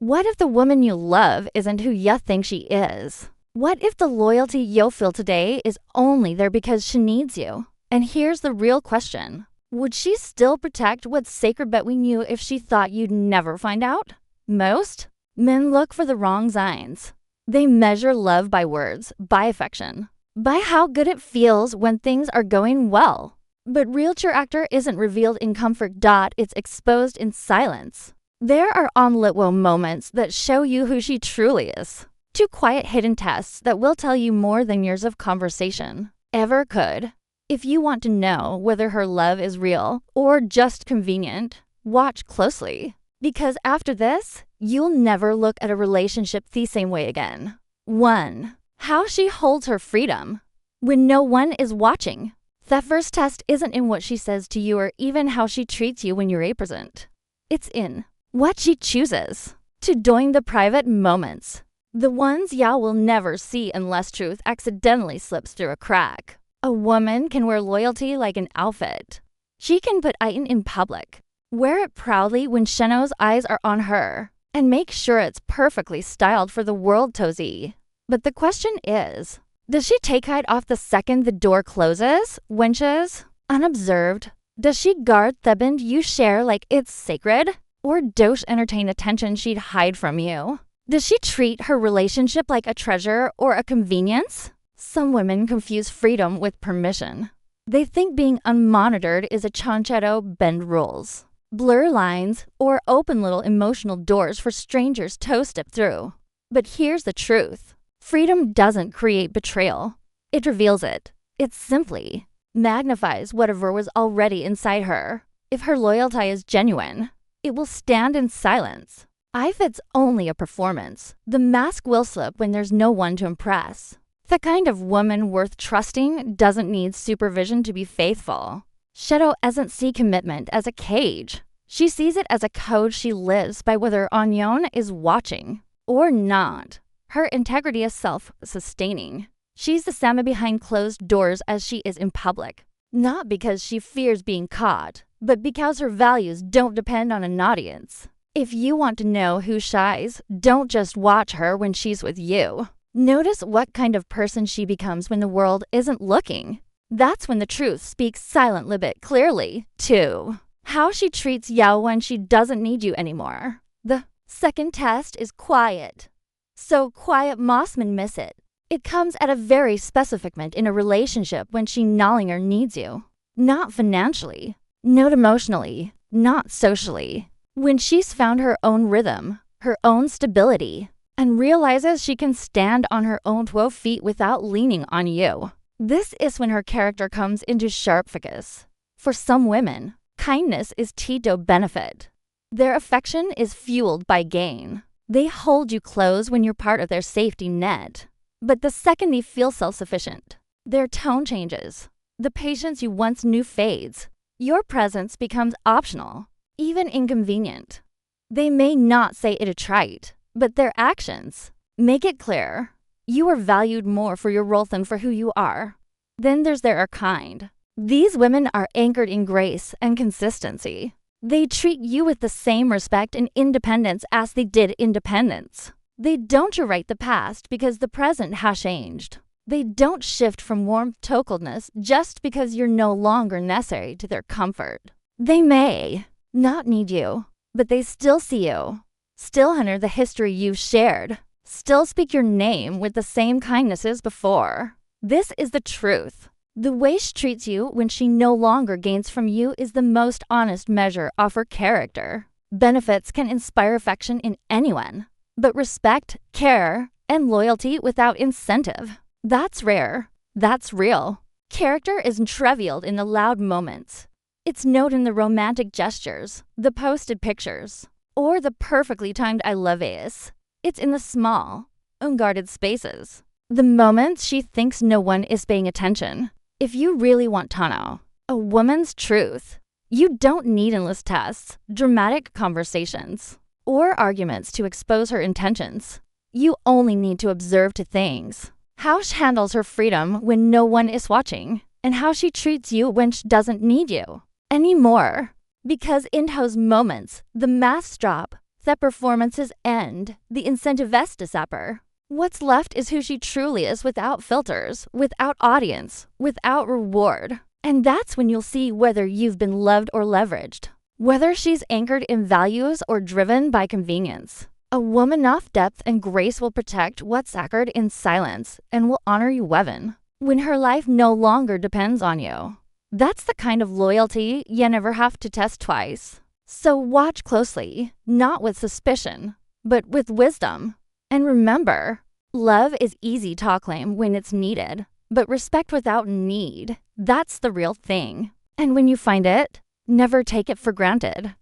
What if the woman you love isn't who you think she is? What if the loyalty you'll feel today is only there because she needs you? And here's the real question. Would she still protect what's sacred between you if she thought you'd never find out? Most men look for the wrong signs. They measure love by words, by affection, by how good it feels when things are going well. But real true actor isn't revealed in comfort. It's exposed in silence. There are unlit moments that show you who she truly is. Two quiet hidden tests that will tell you more than years of conversation ever could. If you want to know whether her love is real or just convenient, watch closely. Because after this, you'll never look at a relationship the same way again. 1. How she holds her freedom when no one is watching. The first test isn't in what she says to you or even how she treats you when you're absent. It's in what she chooses to during the private moments. The ones y'all will never see unless truth accidentally slips through a crack. A woman can wear loyalty like an outfit. She can put it in public, wear it proudly when Sheno's eyes are on her, and make sure it's perfectly styled for the world to see. But the question is, does she take it off the second the door closes, wenches, unobserved? Does she guard the bond you share like it's sacred? Or does entertain attention she'd hide from you? Does she treat her relationship like a treasure or a convenience? Some women confuse freedom with permission. They think being unmonitored is a chanchero bend rules, blur lines, or open little emotional doors for strangers to step through. But here's the truth. Freedom doesn't create betrayal. It reveals it. It simply magnifies whatever was already inside her. If her loyalty is genuine, it will stand in silence. If it's only a performance, the mask will slip when there's no one to impress. The kind of woman worth trusting doesn't need supervision to be faithful. Sheno doesn't see commitment as a cage. She sees it as a code she lives by, whether Onion is watching or not. Her integrity is self-sustaining. She's the Sama behind closed doors as she is in public. Not because she fears being caught, but because her values don't depend on an audience. If you want to know who shies, don't just watch her when she's with you. Notice what kind of person she becomes when the world isn't looking. That's when the truth speaks silently but clearly. 2. How she treats you when she doesn't need you anymore. The second test is quiet. So quiet Mossman miss it. It comes at a very specific moment in a relationship when she no longer needs you. Not financially, not emotionally, not socially. When she's found her own rhythm, her own stability, and realizes she can stand on her own 12 feet without leaning on you. This is when her character comes into sharp focus. For some women, kindness is Tito benefit. Their affection is fueled by gain. They hold you close when you're part of their safety net. But the second they feel self-sufficient, their tone changes. The patience you once knew fades. Your presence becomes optional, even inconvenient. They may not say it outright, but their actions make it clear you are valued more for your role than for who you are. Then there's their kind. These women are anchored in grace and consistency. They treat you with the same respect and independence as they did independence. They don't rewrite the past because the present has changed. They don't shift from warmth to coldness just because you're no longer necessary to their comfort. They may not need you, but they still see you, still honor the history you've shared, still speak your name with the same kindness as before. This is the truth. The way she treats you when she no longer gains from you is the most honest measure of her character. Benefits can inspire affection in anyone, but respect, care, and loyalty without incentive, that's rare. That's real. Character isn't trivial in the loud moments. It's known in the romantic gestures, the posted pictures, or the perfectly timed I love yous. It's in the small, unguarded spaces, the moments she thinks no one is paying attention. If you really want to know a woman's truth, you don't need endless tests, dramatic conversations, or arguments to expose her intentions. You only need to observe two things: how she handles her freedom when no one is watching, and how she treats you when she doesn't need you anymore. Because in those moments, the masks drop, that performances end, the incentives disappear. What's left is who she truly is without filters, without audience, without reward. And that's when you'll see whether you've been loved or leveraged, whether she's anchored in values or driven by convenience. A woman of depth and grace will protect what's sacred in silence and will honor you when her life no longer depends on you. That's the kind of loyalty you never have to test twice. So watch closely, not with suspicion, but with wisdom. And remember, love is easy to claim when it's needed, but respect without need, that's the real thing. And when you find it, never take it for granted.